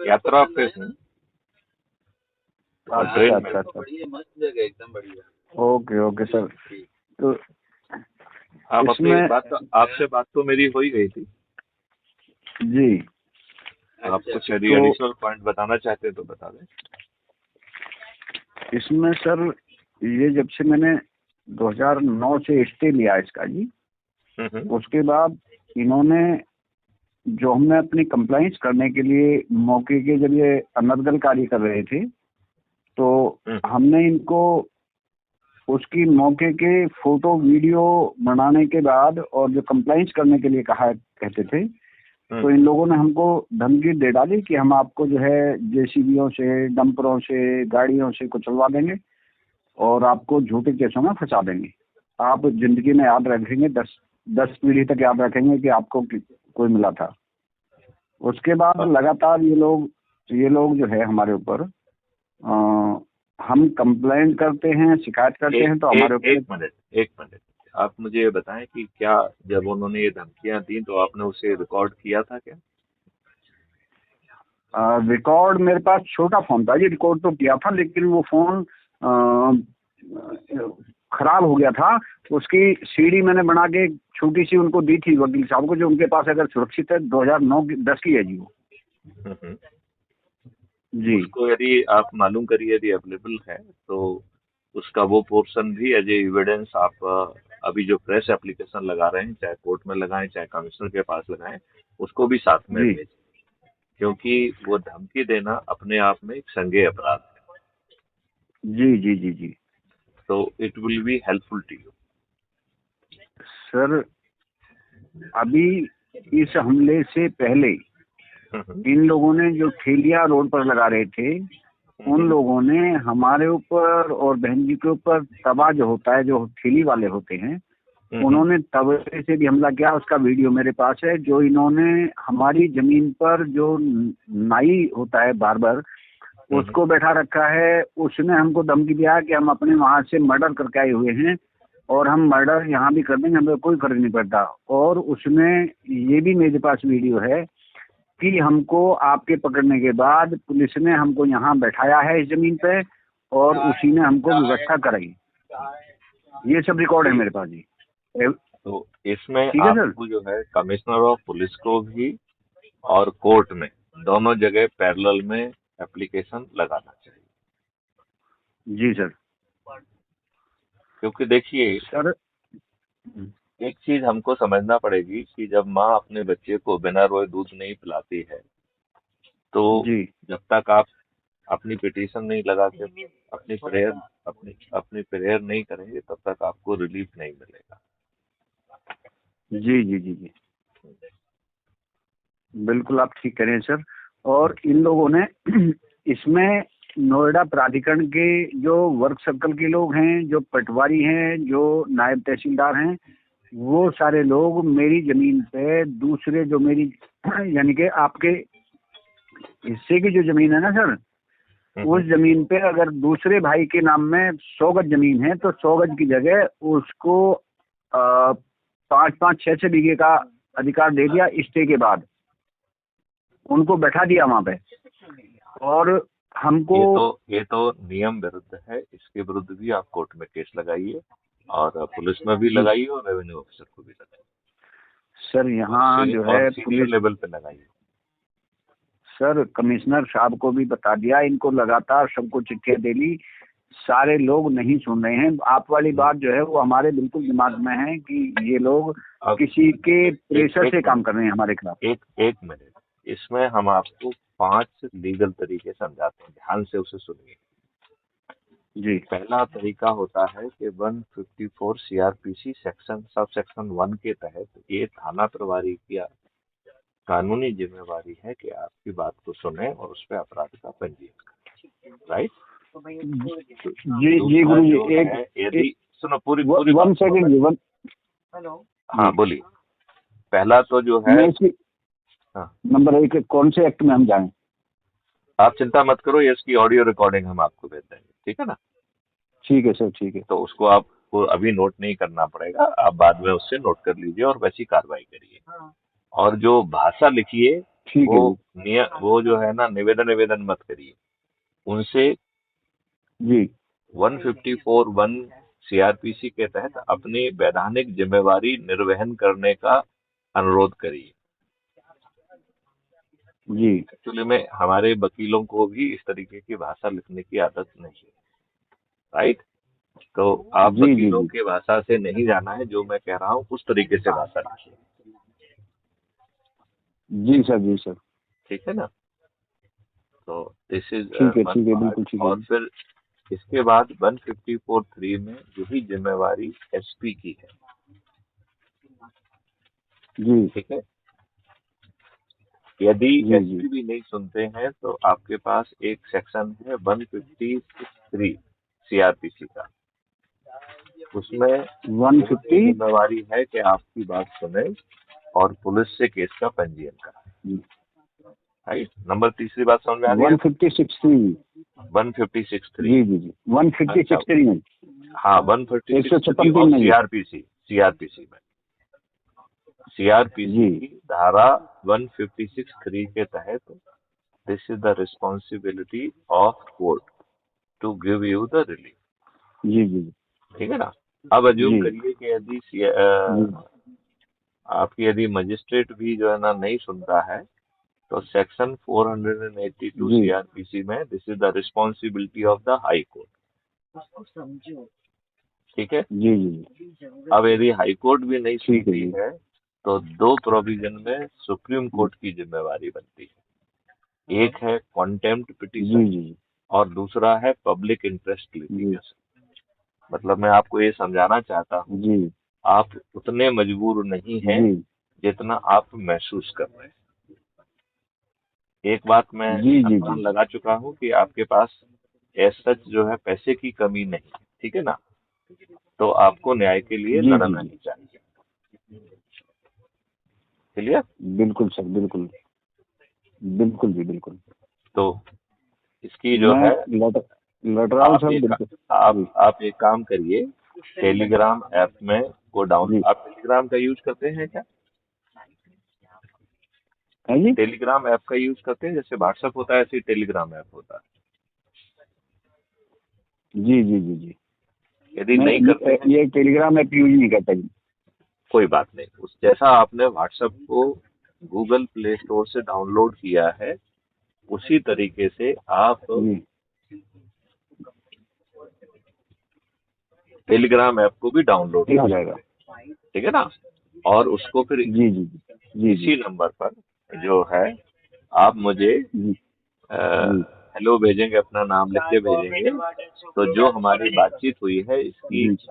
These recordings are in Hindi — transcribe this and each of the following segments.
यात्रा पे हूँ अच्छा ट्रेन में। अच्छा अच्छा, मस्त जगह एकदम बढ़िया। Okay okay sir. तो आप अपनी इसमें आपसे बात तो मेरी हो ही गई थी। जी, आप कुछ यदि तो एडिशनल पॉइंट बताना चाहते हैं तो बता दें। इसमें सर ये जब से मैंने 2009 से स्टे लिया इसका जी, उसके बाद इन्होंने जो हमने अपनी कंप्लाइंस करने के लिए मौके के जब ये अनर्गल कार्य कर रहे थे, तो हमने इनको उसकी मौके के फोटो वीडियो बनाने के बाद और जो कंप्लाइंस करने के लिए कहा कहते थे, तो इन लोगों ने हमको धमकी दे डाली कि हम आपको जो है जेसीबीओं से, डंपरों से, गाड़ियों से कुचलवा देंगे और आपको झूठे केसों में फंसा देंगे। आप जिंदगी में याद रखेंगे, 10 पीढ़ी तक याद रखेंगे कि आपको कोई मिला था। उसके बाद लगातार ये लोग जो है हमारे ऊपर, हम कंप्लेंट करते हैं, शिकायत करते हैं, तो हमारे ऊपर एक मिनट आप मुझे ये बताएं कि क्या जब उन्होंने ये धमकियां दी तो आपने उसे रिकॉर्ड किया था क्या? रिकॉर्ड मेरे पास छोटा फोन था जी, रिकॉर्ड तो किया था, लेकिन वो फोन खराब हो गया था। उसकी सीडी मैंने बना के छोटी सी उनको दी थी वकील साहब को, जो उनके पास अगर सुरक्षित है, 2009-10 की है जी वो। जी, उसको यदि आप मालूम करिए, यदि अवेलेबल है तो उसका वो पोर्शन भी एज ए एविडेंस आप अभी जो प्रेस एप्लीकेशन लगा रहे हैं, चाहे कोर्ट में लगाएं चाहे कमिश्नर के पास लगाएं, उसको भी साथ में जी भेजें, क्योंकि वो धमकी देना अपने आप में एक संज्ञेय अपराध है। जी जी जी जी तो it will be helpful to you. Sir, अभी इस हमले से पहले इन लोगों ने जो ठेलिया रोड पर लगा रहे थे, उन लोगों ने हमारे ऊपर और बहन जी के ऊपर तवा जो होता है, जो ठेली वाले होते हैं, उन्होंने तवे से भी हमला किया। उसका वीडियो मेरे पास है। जो इन्होंने हमारी जमीन पर जो नाई होता है बार्बर, उसको बैठा रखा है। उसने हमको धमकी दिया कि हम अपने वहां से मर्डर करके आए हुए हैं और हम मर्डर यहाँ भी कर देंगे, हमें कोई फर्क नहीं पड़ता। और उसमें ये भी मेरे पास वीडियो है कि हमको आपके पकड़ने के बाद पुलिस ने हमको यहाँ बैठाया है इस जमीन पे, और उसी ने हमको व्यवस्था कराई। ये सब रिकॉर्ड है मेरे पास जी। तो इसमें आपको जो है कमिश्नर ऑफ पुलिस को भी और कोर्ट में दोनों जगह पैरेलल में एप्लीकेशन लगाना चाहिए। जी सर। क्योंकि देखिए सर, एक चीज हमको समझना पड़ेगी कि जब माँ अपने बच्चे को बिना रोए दूध नहीं पिलाती है, तो जब तक आप अपनी पिटीशन नहीं लगा के अपनी प्रेयर नहीं करेंगे, तब तक आपको रिलीफ नहीं मिलेगा। जी जी जी जी, बिल्कुल आप ठीक कह रहे हैं सर। और इन लोगों ने इसमें नोएडा प्राधिकरण के जो वर्क सर्कल के लोग हैं, जो पटवारी हैं, जो नायब तहसीलदार हैं, वो सारे लोग मेरी जमीन पे दूसरे जो मेरी यानी कि आपके हिस्से की जो जमीन है ना सर, उस जमीन पे अगर दूसरे भाई के नाम में 100 गज जमीन है, तो 100 गज की जगह उसको 5-5, 6-6 बीघे का अधिकार दे दिया स्टे के बाद। उनको बैठा दिया वहां पे। और हमको ये तो नियम विरुद्ध है। इसके विरुद्ध भी आप कोर्ट में केस लगाइए और पुलिस में भी लगाइए और रेवेन्यू ऑफिसर को भी लगाइए सर। यहाँ जो है पुलिस लेवल पे लगाइए। सर, कमिश्नर साहब को भी बता दिया, इनको लगातार सबको चिट्ठियां दे ली, सारे लोग नहीं सुन रहे हैं। आप वाली बात जो है वो हमारे बिल्कुल दिमाग में है कि ये लोग किसी के प्रेशर से काम कर रहे हैं हमारे खिलाफ। एक मिनट, इसमें हम आपको 5 लीगल तरीके समझाते हैं, ध्यान से उसे सुनिए जी। पहला तरीका होता है कि 154 सीआरपीसी सब सेक्शन 1 के तहत ये थाना प्रभारी की कानूनी जिम्मेवारी है कि आपकी बात को सुने और उस पर अपराध का पंजीयन करें। राइट? जी जी गुरु जी, यदि सुनो पूरी 1 सेकंड जी। हेलो, हाँ बोलिए। पहला तो जो है नंबर 1, कौन से एक्ट में हम जाएं? आप चिंता मत करो, ये इसकी ऑडियो रिकॉर्डिंग हम आपको भेज देंगे, ठीक है ना? ठीक है सर, ठीक है। तो उसको आपको अभी नोट नहीं करना पड़ेगा, आप बाद में उससे नोट कर लीजिए और वैसी कार्रवाई करिए। और जो भाषा लिखिए ठीक है वो जी। वो जो है ना, निवेदन मत करिए उनसे। जी 154(1) सीआरपीसी के तहत अपनी वैधानिक जिम्मेवारी निर्वहन करने का अनुरोध करिए। जी एक्चुअली में हमारे वकीलों को भी इस तरीके की भाषा लिखने की आदत नहीं है, राइट। तो आप जी जी वकीलों जी। के भाषा से नहीं जाना है, जो मैं कह रहा हूँ उस तरीके से भाषा लिखिए, जी सर, जी सर। ठीक है ना। तो दिस इज वन ठीक है, पार्ट। बिल्कुल ठीक है और जी। फिर इसके बाद 154(3) में यही जिम्मेवारी एसपी की है, जी ठीक है। यदि जी जी। एसपी भी नहीं सुनते हैं तो आपके पास एक सेक्शन है 156(3) सीआरपीसी का। उसमें यही 150। जिम्मेवारी है कि आपकी बात सुने और पुलिस से केस का पंजीयन कराए, राइट। नंबर तीसरी बात समझ में आ रही है? 156 थ्री। 156(3), जी जी जी, 156 अच्छा, थ्री में। हाँ, एक सौ 156(3) छप्पन और तीन नहीं। सीआरपीसी, में सीआरपीसी जी की धारा 156(3) के तहत this is the responsibility of court to give you the relief, जी जी ठीक है ना। अब अज्यूम जी करिए कि यदि जी। आपकी यदि मजिस्ट्रेट भी जो है ना नहीं सुनता है, तो सेक्शन 482 जी सीआरपीसी में this is the responsibility of the high court, ठीक है। जी जी जी। अब यदि हाई कोर्ट भी नहीं ठीक है सुनती जी। है तो दो प्रोविजन में सुप्रीम जी कोर्ट की जिम्मेवारी बनती है। एक है कॉन्टेम्प्ट जी पिटीशन जी और दूसरा है पब्लिक इंटरेस्ट जी लिटिगेशन। मतलब मैं आपको ये समझाना चाहता हूँ, जी आप उतने मजबूर नहीं हैं जी जितना आप महसूस कर रहे हैं। एक बात मैं जी जी अनुमान जी। लगा चुका हूँ कि आपके पास एज सच जो है पैसे की कमी नहीं है, ठीक है ना। तो आपको न्याय के लिए जी जी लड़ना जी। ही चाहिए, क्लियर। बिल्कुल सर, बिल्कुल। बिल्कुल जी, बिल्कुल। तो इसकी जो मैं है, लड़ लड़ रहा हूँ आप सर, एक बिल्कुल। जी आप एक काम करिए, टेलीग्राम ऐप में को डाउन जी। आप टेलीग्राम का यूज करते हैं क्या? है जी। टेलीग्राम ऐप का यूज करते हैं, जैसे व्हाट्सएप होता है ऐसे ही टेलीग्राम ऐप होता जी जी जी जी। है। यदि मैं नहीं करते हैं, ये टेलीग्राम ऐप यूज नहीं करता जी। कोई बात नहीं। उस जैसा आपने व्हाट्सएप को गूगल प्ले स्टोर से डाउनलोड किया है, उसी तरीके से आप जी टेलीग्राम ऐप को भी डाउनलोड ठीक कर हो जाएगा। सकते हैं, ठीक है ना। और उसको फिर जी जी जी जी जी इसी नंबर पर जो है आप मुझे जी जी हेलो भेजेंगे, अपना नाम लिख के भेजेंगे, तो जो हमारी बातचीत हुई है इसकी जी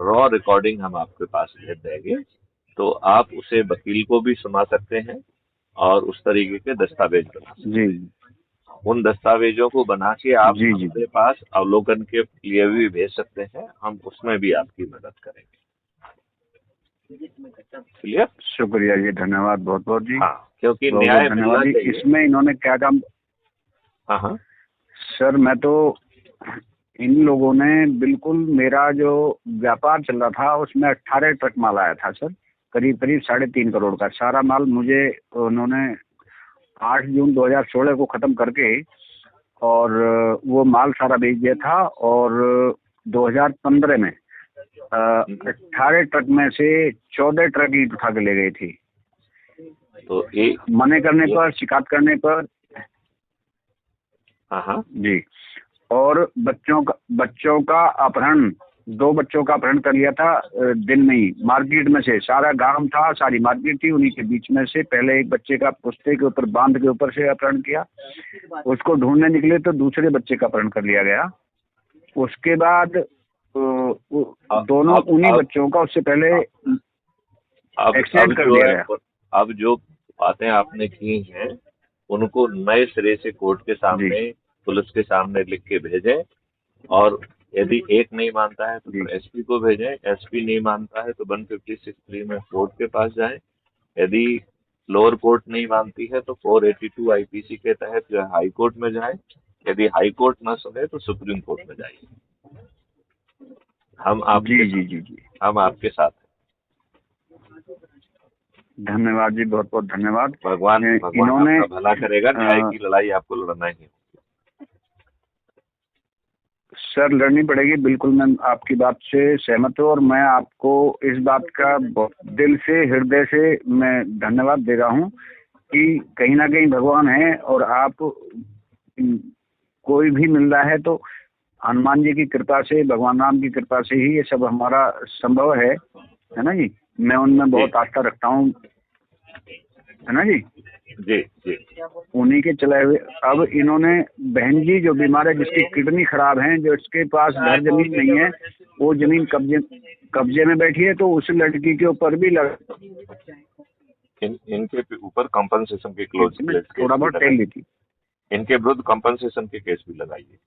रॉ रिकॉर्डिंग हम आपके पास भेज देंगे। तो आप उसे वकील को भी सुना सकते हैं और उस तरीके के दस्तावेज बना सकते जी हैं। उन दस्तावेजों को बना के आप जी जी हमारे पास अवलोकन के लिए भी भेज सकते हैं, हम उसमें भी आपकी मदद करेंगे, क्लियर। शुक्रिया जी, धन्यवाद बहुत बहुत जी। हाँ, क्योंकि बहुत बहुत न्याय धन्यवाद मिलना जी। चाहिए। इसमें इन्होंने क्या काम। हाँ हाँ। सर मैं तो, इन लोगों ने बिल्कुल मेरा जो व्यापार चल रहा था उसमें 18 ट्रक माल आया था सर। करीब करीब 3.5 करोड़ का सारा माल मुझे उन्होंने 8 जून 2016 को ख़त्म करके, और वो माल सारा बेच दिया था। और 2015 में 18 ट्रक में से 14 ट्रक ईंट उठा के ले गए थे। तो एक मना करने पर, शिकायत करने पर। हाँ हाँ। जी। और बच्चों का अपहरण, 2 बच्चों का अपहरण कर लिया था दिन में ही। मार्केट में से, सारा गांव था, सारी मार्केट थी, उन्हीं के बीच में से पहले एक बच्चे का पुश्ते के ऊपर, बांध के ऊपर से अपहरण किया। उसको ढूंढने निकले तो दूसरे बच्चे का अपहरण कर लिया गया। उसके बाद दोनों उन्हीं बच्चों का उससे पहले अब एक्सीडेंट कर जो दिया है, गया। अब जो बातें आपने की हैं उनको नए सिरे से कोर्ट के जी सामने, पुलिस के सामने लिख के भेजें। और यदि एक नहीं मानता है तो जी फिर एसपी को भेजें, एसपी नहीं मानता है तो 156(3) में कोर्ट के पास जाएं। यदि लोअर कोर्ट नहीं मानती है तो 482 आईपीसी के तहत जो है हाई कोर्ट में जाएं। यदि हाई कोर्ट ना सुने तो सुप्रीम कोर्ट में जाइए। हम जी आपके जी साथ जी जी। हम आपके साथ हैं। धन्यवाद जी, बहुत बहुत धन्यवाद। भगवान इन्होंने आपका भला करेगा। न्याय की लड़ाई आपको लड़ना ही है। सर लड़नी पड़ेगी, बिल्कुल मैं आपकी बात से सहमत हूँ और मैं आपको इस बात का दिल से हृदय से मैं धन्यवाद दे रहा हूँ कि कहीं ना कहीं भगवान है और आप कोई भी मिल रहा है तो हनुमान जी की कृपा से, भगवान राम की कृपा से ही ये सब हमारा संभव है ना जी। मैं उनमें बहुत आस्था रखता हूँ, है ना जी। जी जी। उन्हीं के चलाए हुए। अब इन्होंने बहन जी जो बीमार है, जिसकी किडनी खराब है, जो इसके पास घर जमीन नहीं है, वो जमीन कब्जे में बैठी है, तो उस लड़की के ऊपर भी इनके ऊपर कंपनसेशन के क्लोज थोड़ा बहुत टेल ली थी। इनके विरुद्ध कंपनसेशन के केस भी लगाइए।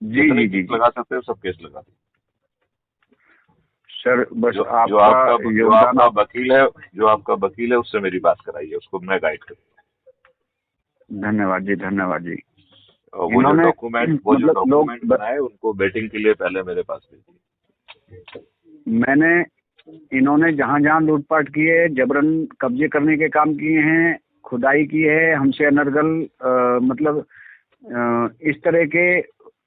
जी जी जी लगा सकते हो सब केस लगा दीजिए सर। बस जो आपका वकील है उससे मेरी बात कराइए, उसको मैं गाइड करूँगा। धन्यवाद जी, धन्यवाद जी। वो जो डॉक्यूमेंट बनाए उनको बेटिंग के लिए पहले मेरे पास भेजिए। मैंने इन्होंने जहाँ जहाँ लूटपाट की है, जबरन कब्जे करने के काम किए हैं, खुदाई की है, हमसे अनर्गल मतलब इस तरह के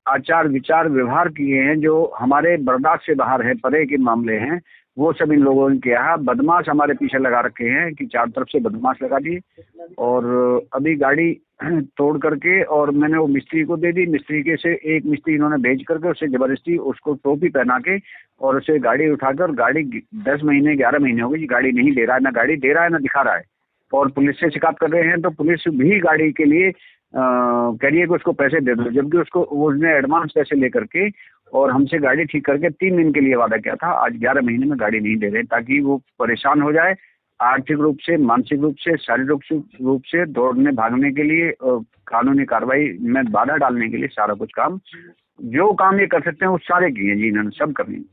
आचार विचार व्यवहार किए हैं जो हमारे बर्दाश्त से बाहर है, परे के मामले हैं, वो सब इन लोगों ने किया है। बदमाश हमारे पीछे लगा रखे हैं कि चारों तरफ से बदमाश लगा दिए और अभी गाड़ी तोड़ करके और मैंने वो मिस्त्री को दे दी। मिस्त्री के से एक मिस्त्री इन्होंने भेज करके उसे जबरदस्ती उसको टोपी पहना के और उसे गाड़ी उठाकर, गाड़ी 10 महीने 11 महीने हो गई, गाड़ी नहीं दे रहा है, ना गाड़ी दे रहा है ना दिखा रहा है। और पुलिस से शिकायत कर रहे हैं तो पुलिस भी गाड़ी के लिए कह रही है कि उसको पैसे दे दो, जबकि उसने एडवांस पैसे लेकर के और हमसे गाड़ी ठीक करके 3 दिन के लिए वादा किया था। आज 11 महीने में गाड़ी नहीं दे रहे, ताकि वो परेशान हो जाए आर्थिक रूप से, मानसिक रूप से, शारीरिक रूप से, दौड़ने भागने के लिए, कानूनी कार्रवाई में बाधा डालने के लिए सारा कुछ काम, जो काम ये कर सकते हैं वो सारे किए जी इन्होंने, सब कर लिए।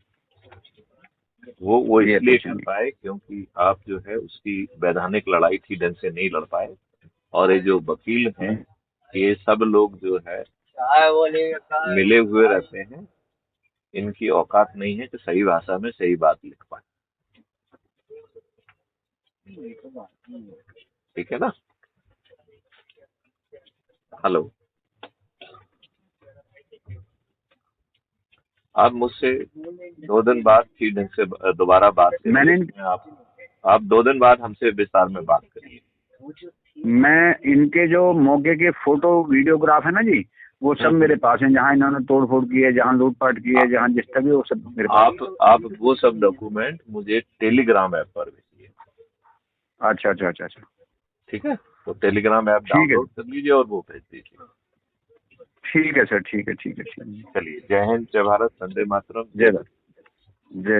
वो इसलिए कर पाए क्योंकि आप जो है उसकी वैधानिक लड़ाई थी, ढंग से नहीं लड़ पाए। और ये जो वकील हैं ये सब लोग जो है मिले हुए रहते हैं, इनकी औकात नहीं है कि सही भाषा में सही बात लिख पाए। ठीक है ना। हेलो, आप मुझसे 2 दिन बाद ठीक ढंग से दोबारा बात करिए। आप 2 दिन बाद हमसे विस्तार में बात करिए। मैं इनके जो मौके के फोटो वीडियोग्राफ है ना जी, वो सब मेरे पास है, जहाँ इन्होंने तोड़फोड़ की है, जहाँ लूटपाट की है, जहाँ जिस तरह वो सब मेरे पास। आप वो सब डॉक्यूमेंट मुझे टेलीग्राम ऐप पर भेजिए। अच्छा अच्छा अच्छा अच्छा, ठीक है। तो टेलीग्राम ऐप डाउनलोड कर लीजिए और वो भेज दीजिए। ठीक है सर, ठीक है ठीक है ठीक है। चलिए, जय हिंद, जय भारत, वंदे मातरम, जय भारत, जय।